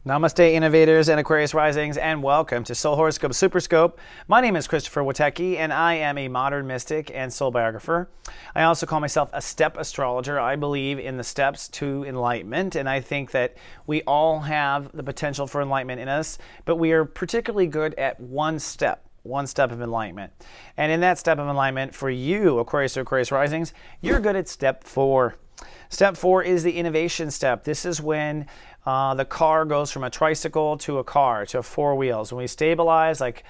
Namaste, innovators and Aquarius Risings, and welcome to Soul Horoscope Superscope. My name is Christopher Witecki, and I am a modern mystic and soul biographer. I also call myself a step astrologer. I believe in the steps to enlightenment, and I think that we all have the potential for enlightenment in us, but we are particularly good at one step of enlightenment. And in that step of enlightenment, for you, Aquarius or Aquarius Risings, you're good at Step 4. Step 4 is the innovation step. This is when the car goes from a tricycle to a car, to four wheels. When we stabilize like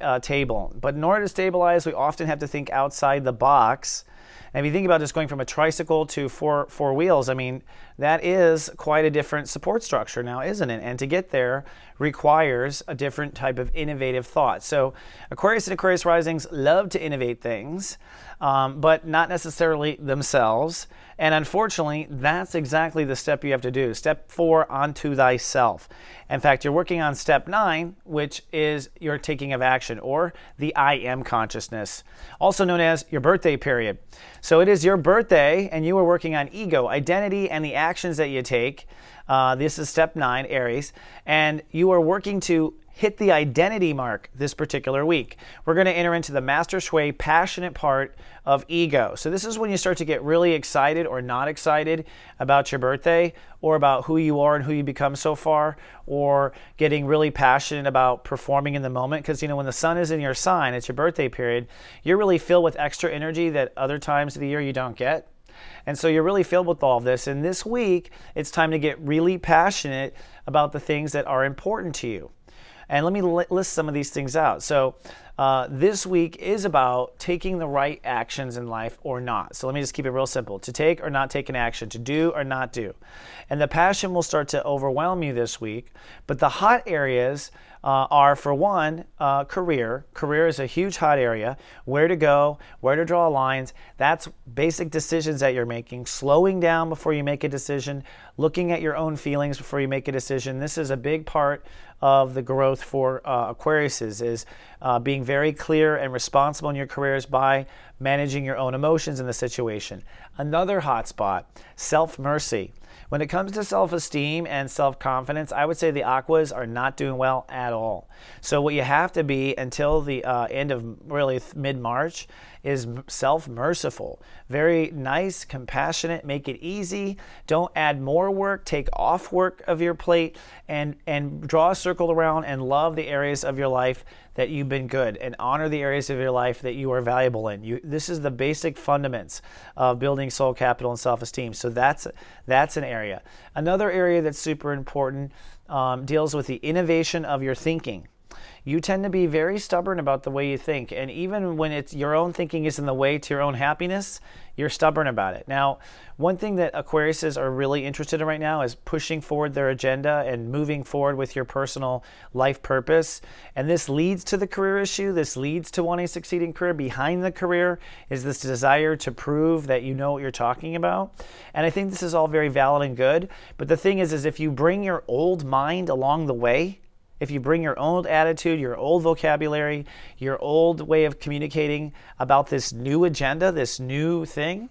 a table. But in order to stabilize, we often have to think outside the box. And if you think about just going from a tricycle to four wheels, I mean, that is quite a different support structure now, isn't it? And to get there requires a different type of innovative thought. So Aquarius and Aquarius Risings love to innovate things, but not necessarily themselves. And unfortunately, that's exactly the step you have to do. Step 4, onto thyself. In fact, you're working on Step 9, which is your taking of action, or the I am consciousness, also known as your birthday period. So it is your birthday, and you are working on ego, identity, and the actions that you take. This is Step 9, Aries, and you are working to hit the identity mark this particular week. We're going to enter into the master sway, passionate part of ego. So this is when you start to get really excited or not excited about your birthday, or about who you are and who you become so far, or getting really passionate about performing in the moment. Because, you know, when the sun is in your sign, it's your birthday period, you're really filled with extra energy that other times of the year you don't get. And so you're really filled with all of this. And this week, it's time to get really passionate about the things that are important to you. And let me list some of these things out. So this week is about taking the right actions in life or not. So let me just keep it real simple. To take or not take an action, to do or not do. And the passion will start to overwhelm you this week. But the hot areas are, for one, career. Career is a huge hot area. Where to go, where to draw lines. That's basic decisions that you're making. Slowing down before you make a decision. Looking at your own feelings before you make a decision. This is a big part of the growth for Aquariuses, is being very clear and responsible in your careers by managing your own emotions in the situation. Another hot spot, self-mercy. When it comes to self-esteem and self-confidence, I would say the Aquas are not doing well at all. So what you have to be until the end of really mid-March is self-merciful. Very nice, compassionate, make it easy. Don't add more work, take off work of your plate, and draw a circle around and love the areas of your life that you've been good, and honor the areas of your life that you are valuable in. This is the basic fundaments of building soul capital and self-esteem. So that's an area. Another area that's super important deals with the innovation of your thinking. You tend to be very stubborn about the way you think, and even when it's your own thinking is in the way to your own happiness, you're stubborn about it. Now, one thing that Aquariuses are really interested in right now is pushing forward their agenda and moving forward with your personal life purpose. And this leads to the career issue. This leads to wanting to succeed in career. Behind the career is this desire to prove that you know what you're talking about. And I think this is all very valid and good. But the thing is if you bring your old mind along the way, if you bring your old attitude, your old vocabulary, your old way of communicating about this new agenda, this new thing,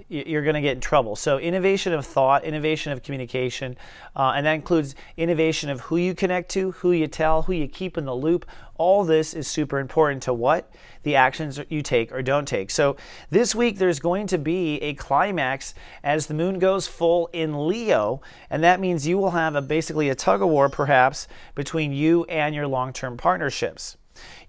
you're going to get in trouble. So innovation of thought, innovation of communication, and that includes innovation of who you connect to, who you tell, who you keep in the loop. All this is super important to what? The actions you take or don't take. So this week there's going to be a climax as the moon goes full in Leo, and that means you will have basically a tug-of-war perhaps between you and your long-term partnerships.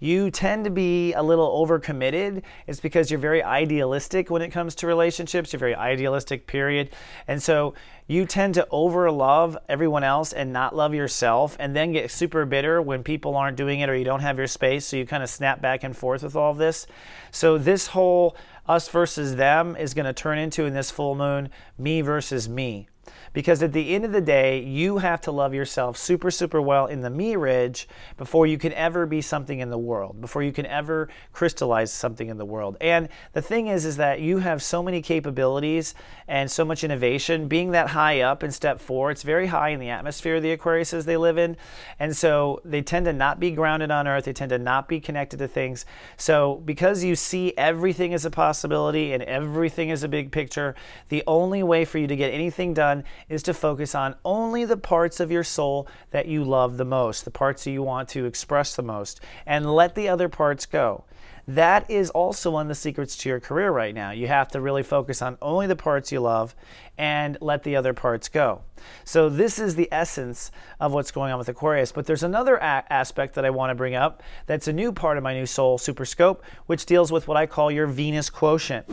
You tend to be a little overcommitted. It's because you're very idealistic when it comes to relationships. You're very idealistic, period. And so you tend to overlove everyone else and not love yourself, and then get super bitter when people aren't doing it or you don't have your space. So you kind of snap back and forth with all of this. So this whole us versus them is going to turn into, in this full moon, me versus me. Because at the end of the day, you have to love yourself super, super well in the me ridge before you can ever be something in the world before you can ever crystallize something in the world. And the thing is that you have so many capabilities and so much innovation. Being that high up in step 4, it's very high in the atmosphere of the Aquariuses they live in. And so they tend to not be grounded on earth. They tend to not be connected to things. So because you see everything as a possibility and everything as a big picture, the only way for you to get anything done is to focus on only the parts of your soul that you love the most, the parts that you want to express the most, and let the other parts go. That is also one of the secrets to your career right now. You have to really focus on only the parts you love and let the other parts go. So this is the essence of what's going on with Aquarius. But there's another aspect that I want to bring up that's a new part of my new Soul Super Scope, which deals with what I call your Venus quotient.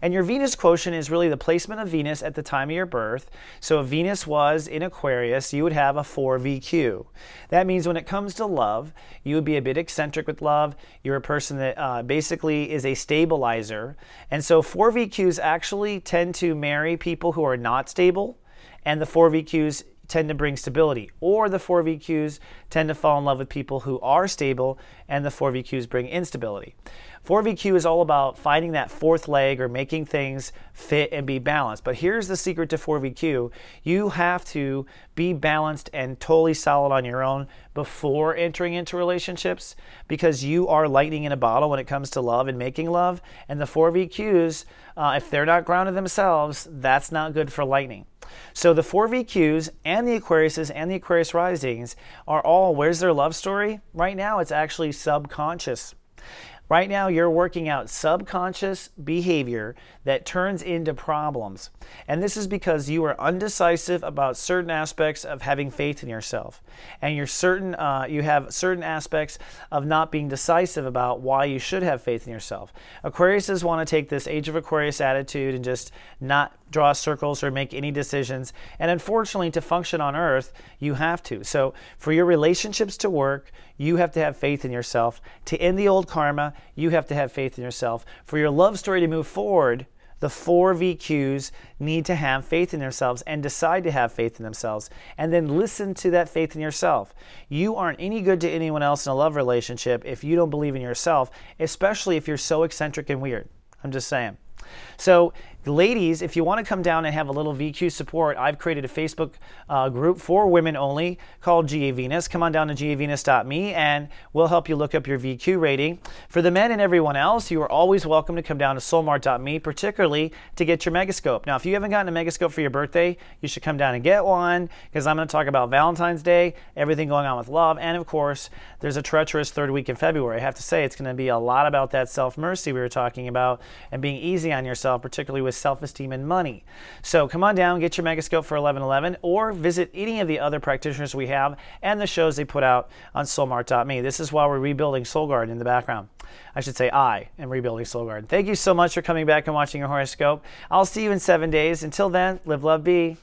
And your Venus quotient is really the placement of Venus at the time of your birth. So if Venus was in Aquarius, you would have a 4 VQ. That means when it comes to love, you would be a bit eccentric with love. You're a person that basically is a stabilizer. And so 4 VQs actually tend to marry people who are not stable, and the 4 VQs tend to bring stability. Or the 4 VQs tend to fall in love with people who are stable, and the 4 VQs bring instability. 4 VQ is all about finding that fourth leg or making things fit and be balanced. But here's the secret to 4 VQ. You have to be balanced and totally solid on your own before entering into relationships, because you are lightning in a bottle when it comes to love and making love. And the 4 VQs, if they're not grounded themselves, that's not good for lightning. So the 4 VQs and the Aquariuses and the Aquarius Risings are all, where's their love story? Right now it's actually subconscious. Right now, you're working out subconscious behavior that turns into problems. And this is because you are undecisive about certain aspects of having faith in yourself. And you have certain aspects of not being decisive about why you should have faith in yourself. Aquariuses want to take this Age of Aquarius attitude and just not draw circles or make any decisions. And unfortunately, to function on Earth, you have to. So for your relationships to work, you have to have faith in yourself. To end the old karma, you have to have faith in yourself. For your love story to move forward, the 4 VQs need to have faith in themselves and decide to have faith in themselves, and then listen to that faith in yourself. You aren't any good to anyone else in a love relationship if you don't believe in yourself, especially if you're so eccentric and weird. I'm just saying. So ladies, if you want to come down and have a little VQ support, I've created a Facebook group for women only called GA Venus. Come on down to gavenus.me and we'll help you look up your VQ rating. For the men and everyone else, you are always welcome to come down to soulmart.me, particularly to get your Megascope. Now, if you haven't gotten a Megascope for your birthday, you should come down and get one, because I'm going to talk about Valentine's Day, everything going on with love, and of course, there's a treacherous third week in February. I have to say, it's going to be a lot about that self-mercy we were talking about and being easy on yourself, particularly with self-esteem and money. So come on down, get your Megascope for $11.11, or visit any of the other practitioners we have and the shows they put out on soulmart.me. This is while we're rebuilding Soul Garden in the background. I should say I am rebuilding Soul Garden. Thank you so much for coming back and watching your horoscope. I'll see you in 7 days. Until then, live, love, be.